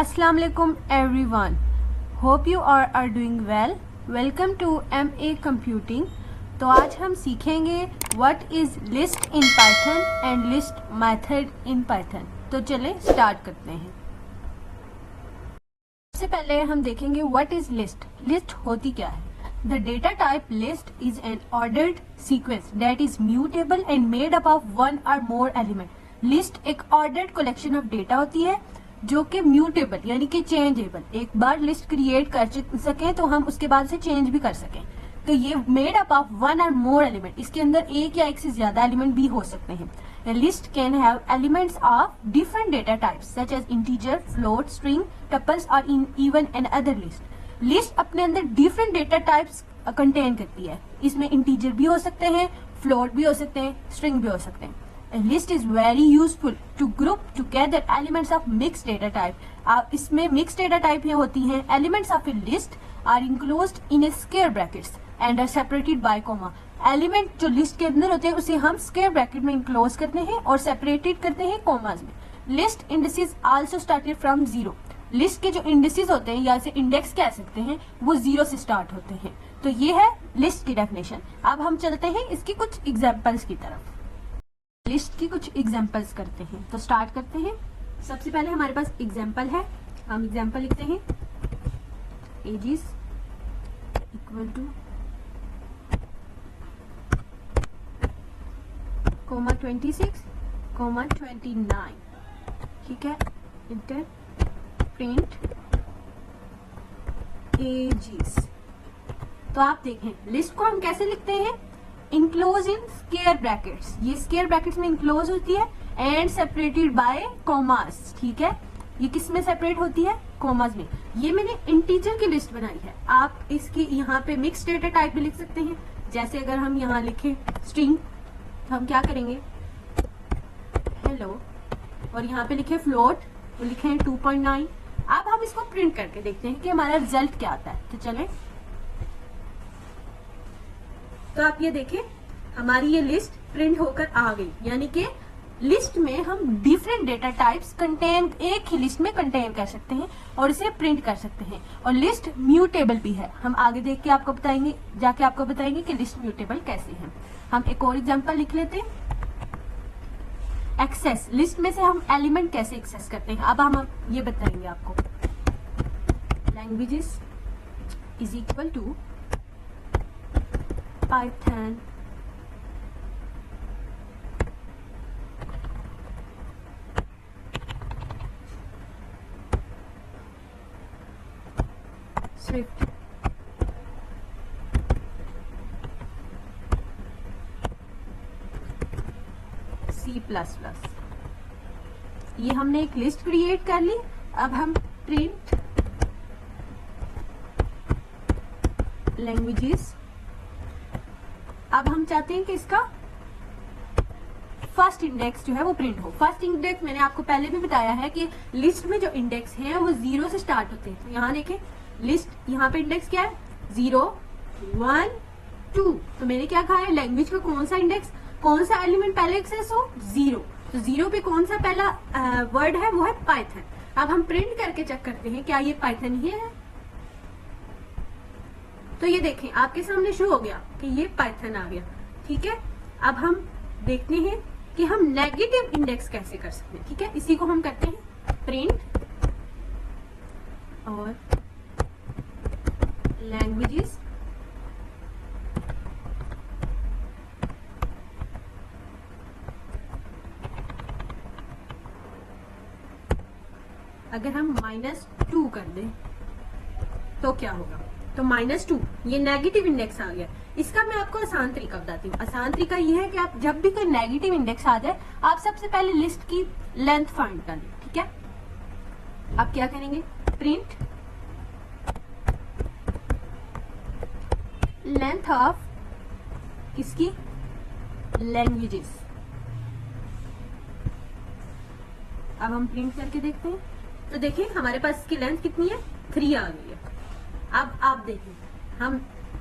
Assalamu alaikum everyone. Hope you are doing well. Welcome to MA Computing. तो आज हम सीखेंगे What is list in Python and list method in Python. तो चले start करते हैं. सबसे पहले हम देखेंगे What is list. List होती क्या है? The data type list is an ordered sequence that is mutable and made up of one or more element. List एक ordered collection of data होती है जो कि म्यूटेबल यानी कि चेंजेबल. एक बार लिस्ट क्रिएट कर सकें तो हम उसके बाद से चेंज भी कर सकें. तो ये मेड अप ऑफ वन और मोर एलिमेंट, इसके अंदर एक या एक से ज्यादा एलिमेंट भी हो सकते हैं. List can have elements of different data types such as integer, float, string, tuples और even an other list. List अपने अंदर डिफरेंट डेटा टाइप्स कंटेन करती है. इसमें इंटीजर भी हो सकते हैं, फ्लोट भी हो सकते हैं, स्ट्रिंग भी हो सकते हैं. A list is very useful to group together elements of mixed data type. इसमें mixed data type ये होती हैं. Elements of a list are enclosed in a square brackets and are separated by comma. Element जो list के अंदर होते हैं उसे हम square bracket में enclose करते हैं और separated करते हैं commas में. List indices also started from zero. List के जो indices होते हैं या इसे index कह सकते हैं वो zero से start होते हैं. तो ये है list की definition. अब हम चलते हैं इसकी कुछ examples की तरफ. लिस्ट की कुछ एग्जाम्पल्स करते हैं. तो स्टार्ट करते हैं. सबसे पहले हमारे पास एग्जाम्पल है. हम एग्जाम्पल लिखते हैं ages equal to comma 26 comma 29. ठीक है. Enter print ages. तो आप देखें लिस्ट को हम कैसे लिखते हैं. Enclose in square brackets. ये स्क्वायर ब्रैकेट्स में इनक्लोज होती है एंड सेपरेटेड बाय कॉमास. ठीक है. ये किस में सेपरेट होती है? कॉमास में. ये मैंने इंटीजर की लिस्ट बनाई है. आप इसकी यहाँ पे मिक्स डेटा टाइप भी लिख सकते हैं. जैसे अगर हम यहाँ लिखें स्ट्रिंग तो हम क्या करेंगे हेलो, और यहाँ पे लिखे फ्लोट तो लिखे 2.9. अब हम इसको प्रिंट करके देखते हैं कि हमारा रिजल्ट क्या आता है. तो चले. तो आप ये देखें हमारी ये लिस्ट प्रिंट होकर आ गई. यानी कि लिस्ट में हम डिफरेंट डेटा टाइप्स कंटेन एक ही लिस्ट में कंटेन कर सकते हैं और इसे प्रिंट कर सकते हैं. और लिस्ट म्यूटेबल भी है. हम आगे देख के आपको बताएंगे, जाके आपको बताएंगे कि लिस्ट म्यूटेबल कैसे है. हम एक और एग्जांपल लिख लेते हैं. एक्सेस. लिस्ट में से हम एलिमेंट कैसे एक्सेस करते हैं अब हम ये बताएंगे आपको. Languages is equal to Python Swift C++. ये हमने एक लिस्ट क्रिएट कर ली. अब हम प्रिंट लैंग्वेजेस. अब हम चाहते हैं कि इसका फर्स्ट इंडेक्स जो है वो प्रिंट हो. फर्स्ट इंडेक्स मैंने आपको पहले भी बताया है कि लिस्ट में जो इंडेक्स हैं वो 0 से स्टार्ट होते हैं. तो यहाँ देखें लिस्ट, यहाँ पे इंडेक्स क्या है 0 1 2. तो मैंने क्या कहा है लैंग्वेज का कौन सा इंडेक्स, कौन सा एलिमेंट पहले एक्सेस हो 0. तो 0 पे कौन सा पहला वर्ड है वो है पाइथन. अब हम प्रिंट करके चेक करते हैं क्या ये पाइथन ही है. तो ये देखें आपके सामने शो हो गया कि ये पाइथन आ गया. ठीक है. अब हम देखते हैं कि हम नेगेटिव इंडेक्स कैसे कर सकते हैं. ठीक है. इसी को हम करते हैं प्रिंट और लैंग्वेजेस अगर हम -2 कर दें तो क्या होगा. तो -2 ये नेगेटिव इंडेक्स आ गया. इसका मैं आपको आसान तरीका बताती हूँ. आसान तरीका ये है कि आप जब भी कोई नेगेटिव इंडेक्स आ जाए आप सबसे पहले लिस्ट की लेंथ फाइंड कर लें. ठीक है. आप क्या करेंगे प्रिंट लेंथ ऑफ किसकी लैंग्वेजेस. अब हम प्रिंट करके देखते हैं. तो देखिए हमारे पास इसकी लेंथ कितनी है 3 आ गई है. अब आप देखिए हम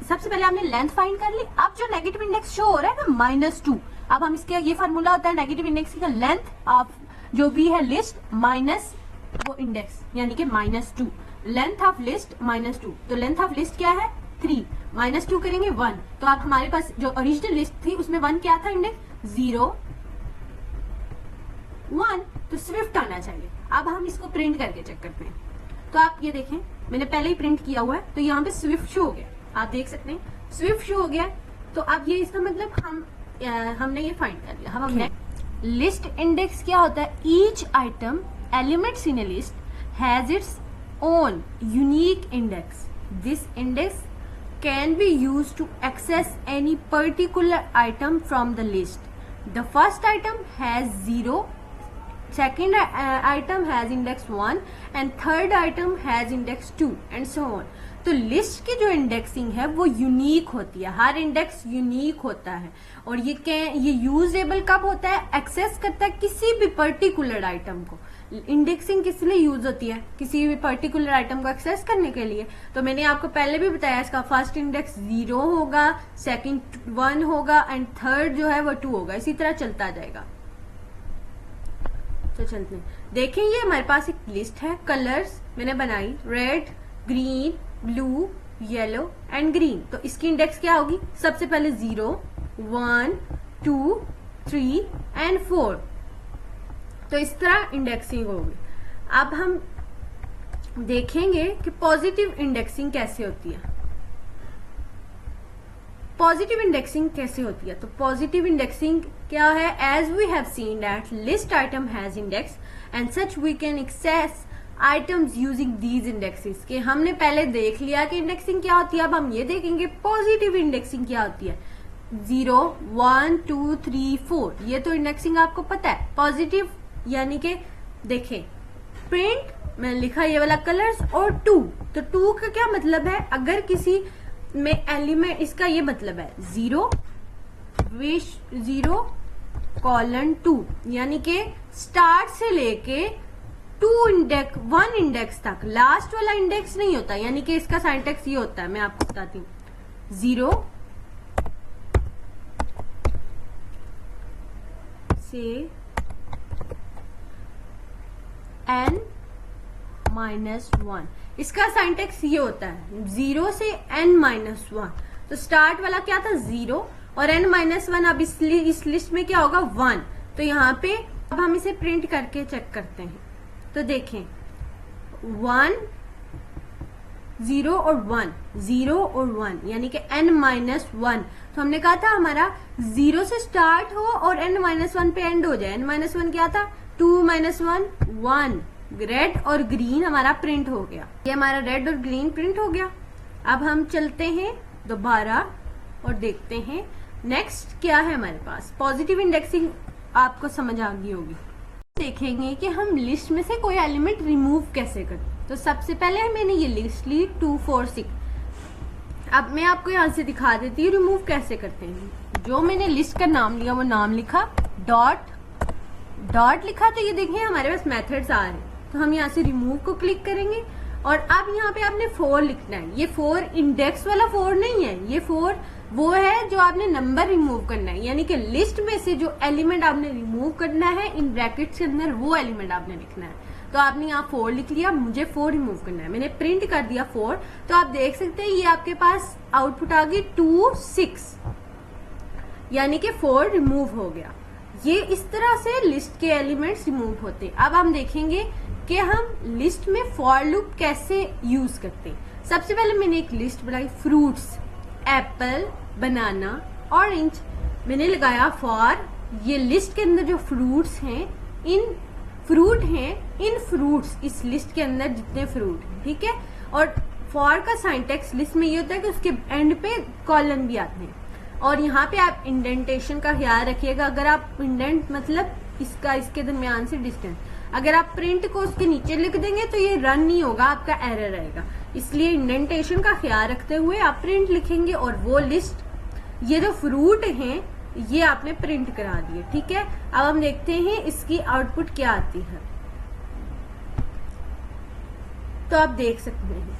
सबसे पहले हमने लेंथ फाइंड कर ली. अब जो नेगेटिव इंडेक्स शो हो रहा है ना -2. अब हम इसके ये फार्मूला होता है नेगेटिव इंडेक्स का लेंथ ऑफ जो भी है लिस्ट माइनस वो इंडेक्स यानी कि -2, लेंथ ऑफ लिस्ट -2, तो लेंथ ऑफ लिस्ट क्या है 3, -2 करेंगे 1, तो आप हमारे पास जो ओरिजिनल लिस्ट थी उसमें 1 क्या था इंडेक्स 0 1, तो स्विफ्ट आना चाहिए। अब हम इसको प्रिंट करके चेक करते हैं, तो आप ये देखें मैंने पहले ही प्रिंट किया हुआ है, तो यहाँ पे स्विफ्ट शो हो गया, आप देख सकते हैं स्विफ्ट शो हो गया। तो अब ये इसका मतलब हमने ये फाइंड कर लिया। हम लिस्ट इंडेक्स क्या होता है, each item elements in a list has its own unique index, this index can be used to access any particular item from the list. The first item has 0, second item has index 1 and third item has index 2 and so on. तो list की जो indexing है वो unique होती है, हर index unique होता है। और ये यूजेबल कब होता है, एक्सेस करता है किसी भी पर्टिकुलर आइटम को। इंडेक्सिंग किस लिए यूज होती है, किसी भी पर्टिकुलर आइटम को एक्सेस करने के लिए। तो मैंने आपको पहले भी बताया इसका फर्स्ट इंडेक्स 0 होगा, सेकंड 1 होगा एंड थर्ड जो है वो 2 होगा, इसी तरह चलता जाएगा। तो चलते हैं, देखें ये हमारे पास एक लिस्ट है, कलर्स मैंने बनाई red, green, blue, yellow and green. तो इसकी इंडेक्स क्या होगी, सबसे पहले 0 1 2 3 एंड 4, तो इस तरह इंडेक्सिंग होगी। अब हम देखेंगे कि पॉजिटिव इंडेक्सिंग कैसे होती है। पॉजिटिव इंडेक्सिंग कैसे होती है, तो पॉजिटिव इंडेक्सिंग क्या है, as we have seen that list item has index and such we can access items using these indexes. के हमने पहले देख लिया कि इंडेक्सिंग क्या होती है, अब हम ये देखेंगे पॉजिटिव इंडेक्सिंग क्या होती है। 0 1 2 3 4, ये तो इंडेक्सिंग आपको पता है। पॉजिटिव यानी कि देखें प्रिंट मैंने लिखा ये वाला कलर्स और 2, तो 2 का क्या मतलब है, अगर किसी में एलिमेंट, इसका ये मतलब है 0 कोलन 2, यानी कि स्टार्ट से लेके 1 इंडेक्स तक, लास्ट वाला इंडेक्स नहीं होता। यानी कि इसका सिंटैक्स ये होता है, मैं आपको बताती हूँ, 0 से n-1, इसका सिंटैक्स ये होता है 0 से n-1। तो स्टार्ट वाला क्या था 0 और n-1, अब इस लिस्ट में क्या होगा 1। तो यहाँ पे अब हम इसे प्रिंट करके चेक करते हैं, तो देखें 1 0 और 1 0 और 1 यानी कि n-1। तो हमने कहा था हमारा 0 से स्टार्ट हो और n-1 पे एंड हो जाए। n-1 क्या था 2 - 1 1, रेड और ग्रीन हमारा प्रिंट हो गया, ये हमारा रेड और ग्रीन प्रिंट हो गया। अब हम चलते हैं दोबारा और देखते हैं नेक्स्ट क्या है हमारे पास। पॉजिटिव इंडेक्सिंग आपको समझ आ गई होगी। देखेंगे कि हम लिस्ट में से कोई एलिमेंट रिमूव कैसे करें। तो सबसे पहले मैंने ये लिस्ट ली 2 4 6। अब मैं आपको यहाँ से दिखा देती हूँ रिमूव कैसे करते हैं। जो मैंने लिस्ट का नाम लिया वो नाम लिखा, डॉट लिखा, तो ये देखिए हमारे पास मेथड्स आ रहे हैं। तो हम यहाँ से रिमूव को क्लिक करेंगे और अब यहाँ पे आपने 4 लिखना है। ये 4 इंडेक्स वाला 4 नहीं है, ये 4 वो है जो आपने नंबर रिमूव करना है, यानी कि लिस्ट में से जो एलिमेंट आपने रिमूव करना है इन ब्रैकेट्स के अंदर वो एलिमेंट आपने लिखना है। तो आपने यहाँ 4 लिख लिया, मुझे 4 रिमूव करना है, मैंने प्रिंट कर दिया 4। तो आप देख सकते हैं ये आपके पास आउटपुट आ गई 2 6, यानी कि 4 रिमूव हो गया। ये इस तरह से लिस्ट के एलिमेंट्स रिमूव होते हैं। अब हम देखेंगे कि हम लिस्ट में फॉर लूप कैसे यूज करते हैं। सबसे पहले मैंने एक लिस्ट बनाई, फ्रूट्स, एप्पल, बनाना, ऑरेंज। मैंने लगाया फॉर, ये लिस्ट के अंदर जो फ्रूट्स हैं इन फ्रूट्स, इस लिस्ट के अंदर जितने फ्रूट हैं, ठीक है। और फॉर का सिंटैक्स लिस्ट में ये होता है कि उसके एंड पे कॉलन भी आते हैं। और यहाँ पे आप इंडेंटेशन का ख्याल रखिएगा। अगर आप इंडेंट मतलब इसके दरमियान से डिस्टेंस, अगर आप प्रिंट को उसके नीचे लिख देंगे तो ये रन नहीं होगा, आपका एरर रहेगा। इसलिए इंडेंटेशन का ख्याल रखते हुए आप प्रिंट लिखेंगे और वो लिस्ट, ये जो फ्रूट हैं ये आपने प्रिंट करा दिए, ठीक है। अब हम देखते हैं इसकी आउटपुट क्या आती है। तो आप देख सकते हैं,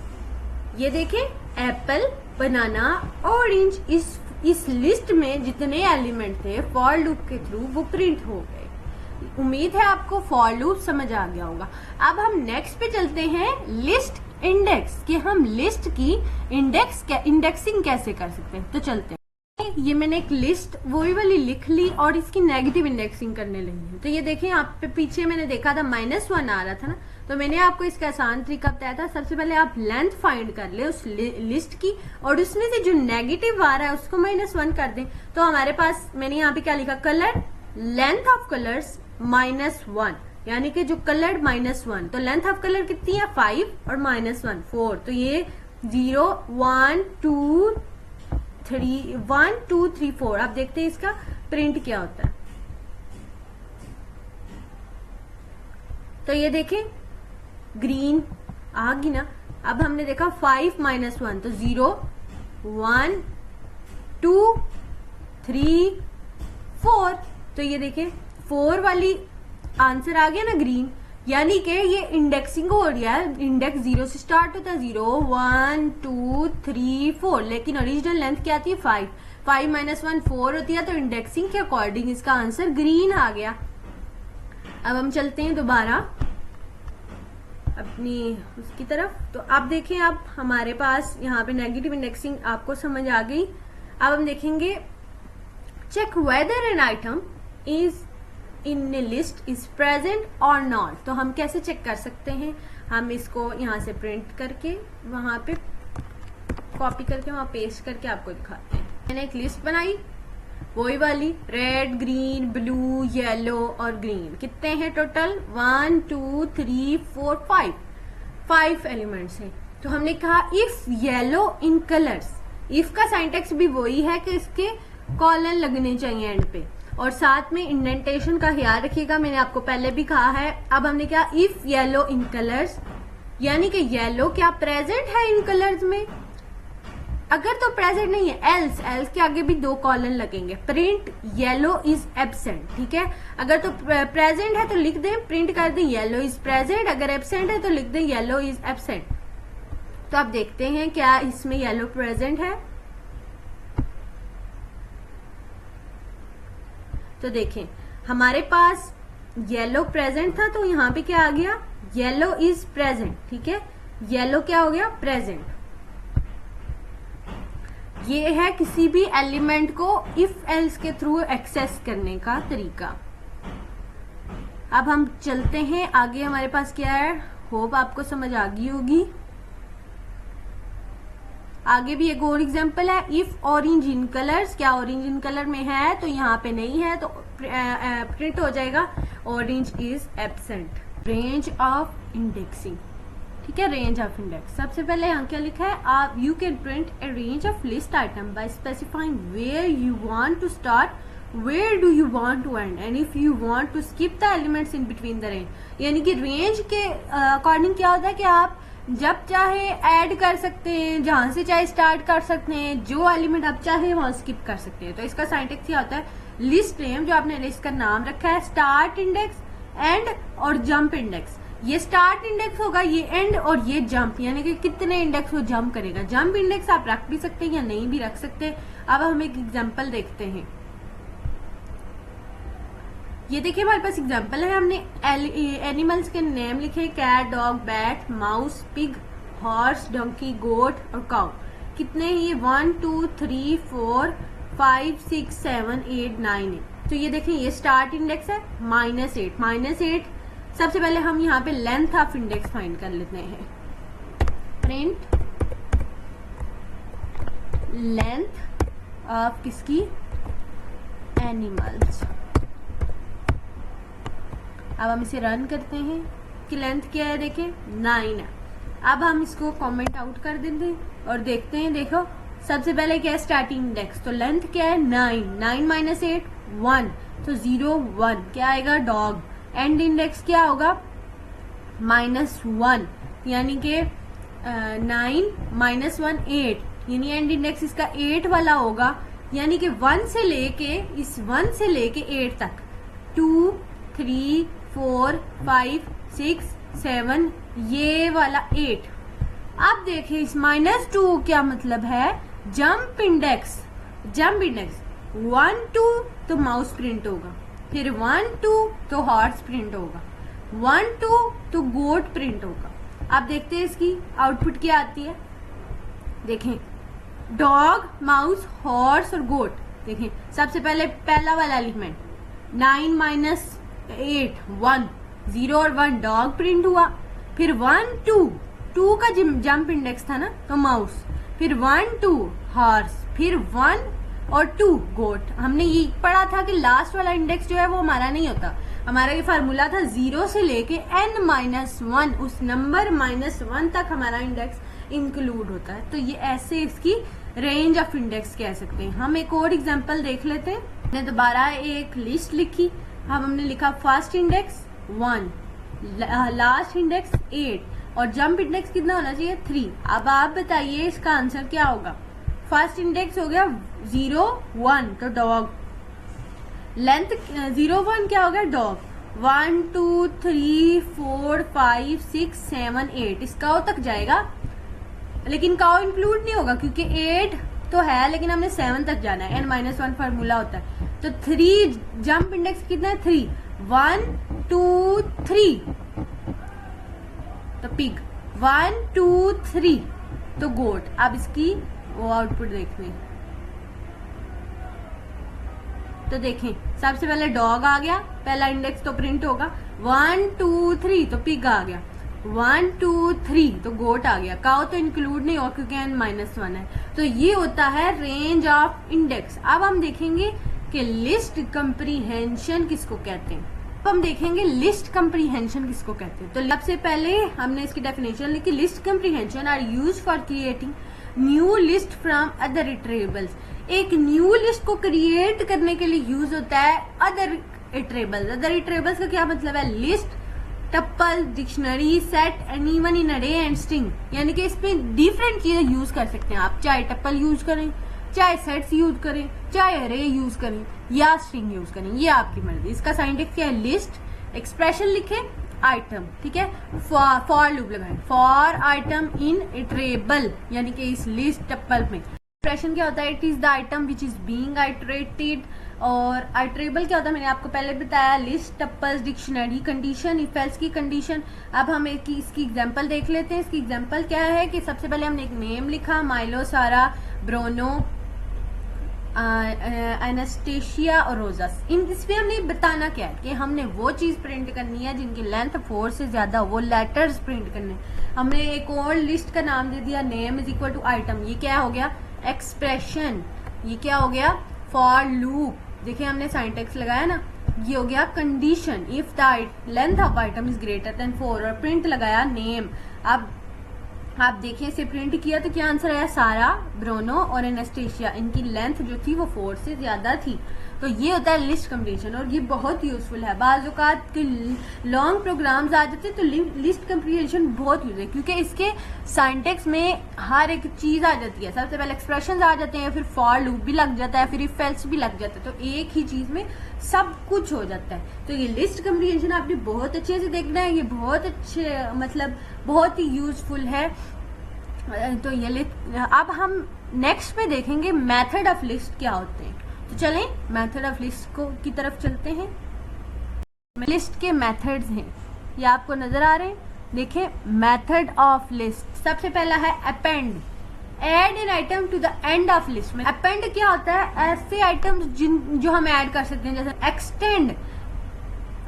ये देखें एप्पल, बनाना, ऑरेंज, इस लिस्ट में जितने एलिमेंट थे फॉर लूप के थ्रू वो प्रिंट हो गए। उम्मीद है आपको फॉर लूप समझ आ गया होगा। अब हम नेक्स्ट पे चलते हैं, लिस्ट इंडेक्स, कि हम लिस्ट की इंडेक्सिंग कैसे कर सकते हैं। तो चलते हैं, ये मैंने एक लिस्ट वही वाली लिख ली और इसकी नेगेटिव इंडेक्सिंग करने लगी है। तो ये देखें, आप पे पीछे मैंने देखा था -1 आ रहा था ना, तो मैंने आपको इसका आसान तरीका बताया था। सबसे पहले आप लेंथ फाइंड कर ले उस लिस्ट की, और उसमें से जो नेगेटिव आ रहा है उसको -1 कर दें। तो हमारे पास मैंने यहाँ पे क्या लिखा, कलर लेंथ ऑफ कलर्स -1, यानी कि जो कलर -1, तो लेंथ ऑफ कलर कितनी है 5 और -1 4, तो ये 0 1 2 3 4। आप देखते हैं इसका प्रिंट क्या होता है। तो ये देखें ग्रीन आ गई ना। अब हमने देखा 5 -1, तो 0 1 2 3 4, तो ये देखें 4 वाली आंसर आ गया ना ग्रीन, यानी कि ये इंडेक्सिंग हो रही है। इंडेक्स 0 से स्टार्ट होता है, 0 1 2 3 4, लेकिन ओरिजिनल लेंथ क्या आती है 5 -1 4 होती है, तो इंडेक्सिंग के अकॉर्डिंग इसका आंसर ग्रीन आ गया। अब हम चलते हैं दोबारा अपनी उसकी तरफ। तो आप देखें, अब हमारे पास यहाँ पे नेगेटिव इंडेक्सिंग आपको समझ आ गई। अब हम देखेंगे, check whether an item is in a list is present और नॉट। तो हम कैसे चेक कर सकते हैं, हम इसको यहाँ से प्रिंट करके वहां पे कॉपी करके वहां पेस्ट करके आपको दिखाते हैं। मैंने एक लिस्ट बनाई वही वाली, रेड ग्रीन ब्लू येलो और ग्रीन, कितने हैं टोटल 1 2 3 4 5 एलिमेंट्स हैं। तो हमने कहा if yellow in colours, if का साइंटेक्स भी वही है कि इसके कॉलन लगने चाहिए एंड पे, और साथ में इंडेंटेशन का ख्याल रखिएगा, मैंने आपको पहले भी कहा है। अब हमने कहा इफ येलो इन कलर्स, यानी कि येलो क्या प्रेजेंट है इन कलर्स में, अगर तो प्रेजेंट नहीं है एल्स के आगे भी 2 कॉलन लगेंगे, प्रिंट येलो इज एब्सेंट। ठीक है, अगर तो प्रेजेंट है तो लिख दें, प्रिंट कर दें येलो इज प्रेजेंट, अगर एब्सेंट है तो लिख दें येलो इज एब्सेंट। तो आप देखते हैं क्या इसमें येलो प्रेजेंट है। तो देखें हमारे पास येलो प्रेजेंट था, तो यहाँ पे क्या आ गया, येलो इज प्रेजेंट। ठीक है, येलो क्या हो गया, प्रेजेंट। ये है किसी भी एलिमेंट को इफ एल्स के थ्रू एक्सेस करने का तरीका। अब हम चलते हैं आगे, हमारे पास क्या है, होप आपको समझ आ गई होगी। आगे भी एक और एग्जांपल है, इफ ऑरेंज इन कलर्स, क्या ऑरेंज इन कलर में है, तो यहाँ पे नहीं है, तो प्रिंट हो जाएगा orange is absent. Range of indexing, ठीक है, रेंज ऑफ इंडेक्स। सबसे पहले यहाँ क्या लिखा है, आप you can print a range of list item by specifying where you want to start, where do you want to end, and if you want to skip the elements in between the range. यानी कि range के according क्या होता है कि आप जब चाहे ऐड कर सकते हैं, जहां से चाहे स्टार्ट कर सकते हैं, जो एलिमेंट आप चाहे वहां स्किप कर सकते हैं। तो इसका साइंटेक्स क्या होता है, लिस्ट नेम, जो आपने लिस्ट का नाम रखा है, स्टार्ट इंडेक्स, एंड और जंप इंडेक्स। ये स्टार्ट इंडेक्स होगा, ये एंड, और ये जंप, यानी कि कितने इंडेक्स वो जंप करेगा। जंप इंडेक्स आप रख भी सकते हैं या नहीं भी रख सकते। अब हम एक एग्जांपल देखते हैं। ये देखिए हमारे पास एग्जांपल है, हमने एनिमल्स के नेम लिखे, cat dog bat mouse pig horse donkey goat और काउ। कितने हैं ये, 1 2 3 4 5 6 7 8 9 है। तो ये देखें ये स्टार्ट इंडेक्स है -8। सबसे पहले हम यहाँ पे लेंथ ऑफ इंडेक्स फाइंड कर लेते हैं। प्रिंट लेंथ ऑफ किसकी, एनिमल्स। अब हम इसे रन करते हैं कि लेंथ क्या है, देखें 9 है। अब हम इसको कमेंट आउट कर देंगे और देखते हैं। देखो सबसे पहले क्या है, स्टार्टिंग इंडेक्स, तो लेंथ क्या है 9 माइनस 8 1, तो 0 1 क्या आएगा, डॉग। एंड इंडेक्स क्या होगा, -1, यानी कि 9 -1 8, यानी एंड इंडेक्स इसका 8 वाला होगा। यानी कि 1 से लेके 8 तक 2 3 4 5 6 7 ये वाला 8। अब देखिए इस -2 क्या मतलब है, जंप इंडेक्स 1 2 तो माउस प्रिंट होगा, फिर 1 2 तो हॉर्स प्रिंट होगा, 1 2 तो गोट प्रिंट होगा। अब देखते हैं इसकी आउटपुट क्या आती है। देखें, डॉग, माउस, हॉर्स और गोट। देखें, सबसे पहले पहला वाला एलिमेंट 9 माइनस 8 1, 0 और 1 डॉग प्रिंट हुआ। फिर 1 2 का जंप इंडेक्स था ना, तो माउस। फिर 1 2 हॉर्स, फिर 1 और 2 गोट। हमने ये पढ़ा था कि लास्ट वाला इंडेक्स जो है वो हमारा नहीं होता, हमारा ये फार्मूला था 0 से लेके n-1, उस नंबर -1 तक हमारा इंडेक्स इंक्लूड होता है। तो ये ऐसे इसकी रेंज ऑफ इंडेक्स कह सकते हैं। हम एक और एग्जांपल देख लेते हैं। हमने दोबारा एक लिस्ट लिखी, अब हमने लिखा फर्स्ट इंडेक्स 1, लास्ट इंडेक्स 8 और जंप इंडेक्स कितना होना चाहिए 3। अब आप बताइए इसका आंसर क्या होगा। फर्स्ट इंडेक्स हो गया 0 1 तो डॉग, लेंथ 0 1 क्या हो गया डॉग, 1 2 3 4 5 6 7 8 इस काउ तक जाएगा, लेकिन काउ इंक्लूड नहीं होगा क्योंकि 8 तो है लेकिन हमने 7 तक जाना है, n-1 फार्मूला होता है। तो 3 जंप इंडेक्स कितना है 3, 1 2 3 तो पिग, 1 2 3 तो गोट। अब इसकी वो आउटपुट देखते हैं। तो देखें, सबसे पहले डॉग आ गया, पहला इंडेक्स तो प्रिंट होगा, 1 2 3 तो पिग आ गया, 1 2 3 तो गोट आ गया। काउ तो इंक्लूड नहीं हुआ क्योंकि n-1 है। तो ये होता है रेंज ऑफ इंडेक्स। अब हम देखेंगे कि लिस्ट कंप्रीहेंशन किसको कहते हैं। अब हम देखेंगे लिस्ट कंप्रीहेंशन किसको कहते हैं। तो सबसे पहले हमने इसकी डेफिनेशन लिखी, list comprehension are used for creating new list from other iterables. एक न्यू लिस्ट को क्रिएट करने के लिए यूज होता है अदर इटरेबल्स। अदर इटरेबल्स का क्या मतलब है, list, tuple, dictionary, set, and even in array and string. यानी कि इसमें डिफरेंट चीजें यूज कर सकते हैं आप, चाहे टप्पल यूज करें, चाहे सेट्स यूज करें, चाहे अरे यूज करें या स्ट्रिंग यूज करें, ये आपकी मर्जी। इसका साइंटिफिक क्या है, लिस्ट, एक्सप्रेशन लिखे, आइटम, ठीक है, फॉर लूप लगाए, फॉर आइटम इन इटरेबल यानी कि इस लिस्ट टप्पल में। एक्सप्रेशन क्या होता है, it is the item which is being iterated. और आइटरेबल क्या होता है, मैंने आपको पहले बताया, list, tuples, dictionary, condition, if else की कंडीशन। अब हम एक इसकी एग्जांपल देख लेते हैं। इसकी एग्जांपल क्या है कि सबसे पहले हमने एक नेम लिखा, माइलो, सारा, ब्रोनो, एनास्टेशिया और रोजस। इसमें हमने बताना क्या है कि हमने वो चीज प्रिंट करनी है जिनकी लेंथ 4 से ज्यादा, वो लेटर्स प्रिंट करने। हमने एक और लिस्ट का नाम दे दिया, name is equal to item. ये क्या हो गया, एक्सप्रेशन। ये क्या हो गया, फॉर लूप। देखिए हमने सिंटैक्स लगाया ना, ये हो गया condition, if the length of item is greater than 4 और प्रिंट लगाया नेम। अब आप देखिए इसे प्रिंट किया तो क्या आंसर आया, सारा, ब्रोनो और एनास्टेशिया, इनकी लेंथ जो थी वो 4 से ज्यादा थी। तो ये होता है लिस्ट कंप्रीहेंशन और ये बहुत यूजफुल है। बाज़ औक़ात के लॉन्ग प्रोग्राम्स आ जाते हैं तो लिस्ट कंप्रीहेंशन बहुत यूज है क्योंकि इसके सिंटैक्स में हर एक चीज आ जाती है। सबसे पहले एक्सप्रेशंस आ जाते हैं, फिर फॉर लूप भी लग जाता है, फिर इफ एल्स भी लग जाता है, तो एक ही चीज में सब कुछ हो जाता है। तो ये लिस्ट कंप्रीहेंशन आपने बहुत अच्छे से देखना है, ये बहुत अच्छे मतलब बहुत ही यूजफुल है। तो ये अब हम नेक्स्ट में देखेंगे मेथड ऑफ लिस्ट क्या होते हैं। तो चलें मेथड ऑफ लिस्ट को की तरफ चलते हैं। लिस्ट के मेथड्स हैं, ये आपको नजर आ रहे हैं। देखें मेथड ऑफ लिस्ट, सबसे पहला है append, add an item to the end of list. में अपेंड क्या होता है, ऐसे आइटम्स जो हम ऐड कर सकते हैं, जैसे extend,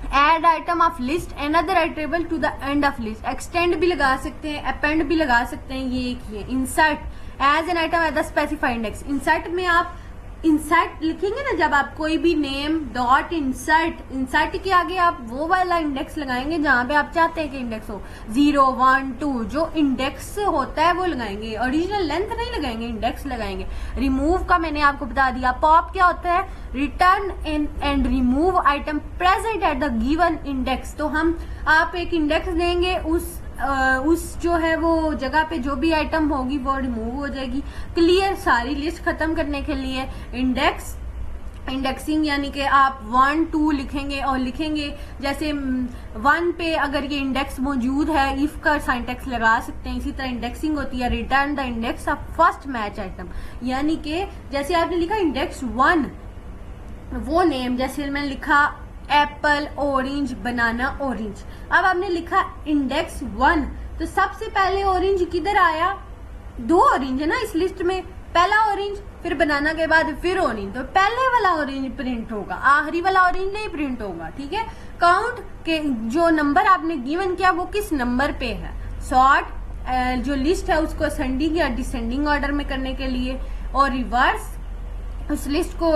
add item of list another iterable to the end of list. Extend भी लगा सकते हैं, अपेंड भी लगा सकते हैं, ये एक ही है। Insert as an item at the specified index. Insert में आप इंसर्ट लिखेंगे ना, जब आप कोई भी नेम डॉट इंसर्ट, इंसर्ट के आगे आप वो वाला इंडेक्स लगाएंगे जहां पे आप चाहते हैं कि इंडेक्स हो, 0 1 2 जो इंडेक्स होता है वो लगाएंगे, ओरिजिनल लेंथ नहीं लगाएंगे, इंडेक्स लगाएंगे। रिमूव का मैंने आपको बता दिया। पॉप क्या होता है, return and remove item present at the given index. तो हम आप एक इंडेक्स देंगे, उस जो है वो जगह पे जो भी आइटम होगी वो रिमूव हो जाएगी। क्लियर, सारी लिस्ट खत्म करने के लिए इंडेक्स, इंडेक्सिंग यानी कि आप 1 2 लिखेंगे और लिखेंगे जैसे 1 पे अगर ये इंडेक्स मौजूद है, इफ का सिंटैक्स लगा सकते हैं। इसी तरह इंडेक्सिंग होती है return the index of first match item, यानी कि जैसे आपने लिखा इंडेक्स 1 वो नेम, जैसे मैंने लिखा एप्पल, ऑरेंज, बनाना, ऑरेंज। अब आपने लिखा इंडेक्स 1, तो सबसे पहले ऑरेंज किधर आया? 2 ऑरेंज है ना इस लिस्ट में, पहला ऑरेंज फिर बनाना के बाद फिर ऑरेंज, तो पहले वाला ऑरेंज प्रिंट होगा, आखिरी वाला ऑरेंज नहीं प्रिंट होगा। ठीक है, काउंट के जो नंबर आपने गिवन किया वो किस नंबर पे है। सॉर्ट जो लिस्ट है उसको असेंडिंग या डिसेंडिंग ऑर्डर में करने के लिए, और रिवर्स उस लिस्ट को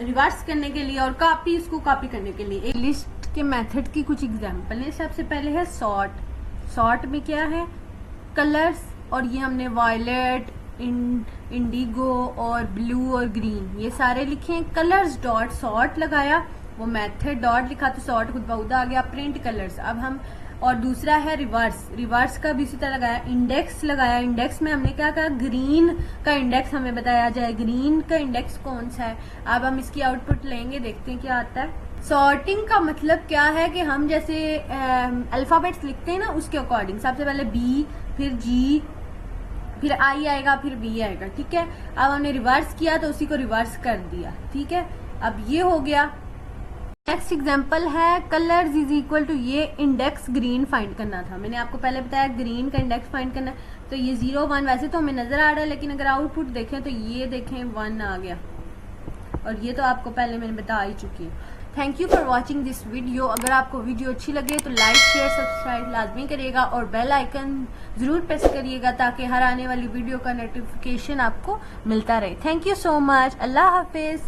रिवर्स करने के लिए, और कॉपी उसको कॉपी करने के लिए। एक लिस्ट के मेथड की कुछ एग्जांपल है। सबसे पहले है सॉर्ट। सॉर्ट में क्या है? कलर्स, और ये हमने वायलेट, इंडिगो और ब्लू और ग्रीन ये सारे लिखे हैं। कलर्स डॉट सॉर्ट लगाया, वो मेथड डॉट लिखा तो सॉर्ट खुद ब खुद आ गया। Print colours. अब हम, और दूसरा है रिवर्स। रिवर्स का भी इसी तरह लगाया। इंडेक्स लगाया, इंडेक्स में हमने क्या कहा? ग्रीन का इंडेक्स हमें बताया जाए, ग्रीन का इंडेक्स कौन सा है। अब हम इसकी आउटपुट लेंगे, देखते हैं क्या आता है। सॉर्टिंग का मतलब क्या है कि हम जैसे अल्फाबेट्स लिखते हैं ना उसके अकॉर्डिंग, सबसे पहले बी, फिर जी, फिर आई आएगा, फिर बी आएगा। ठीक है, अब हमने रिवर्स किया तो उसी को रिवर्स कर दिया। ठीक है, अब ये हो गया। नेक्स्ट एग्जांपल है कलर्स इज इक्वल टू, ये इंडेक्स ग्रीन फाइंड करना था, मैंने आपको पहले बताया ग्रीन का इंडेक्स फाइंड करना है। तो ये 0 1 वैसे तो हमें नजर आ रहा है, लेकिन अगर आउटपुट देखें तो ये देखें 1 आ गया, और ये तो आपको पहले मैंने बता ही चुकी है। Thank you for watching this video. अगर आपको वीडियो अच्छी लगे तो लाइक, शेयर, सब्सक्राइब लाजमी करिएगा, और बेल आइकन जरूर प्रेस करिएगा ताकि हर आने वाली वीडियो का नोटिफिकेशन आपको मिलता रहे। Thank you so much. Allah Hafiz.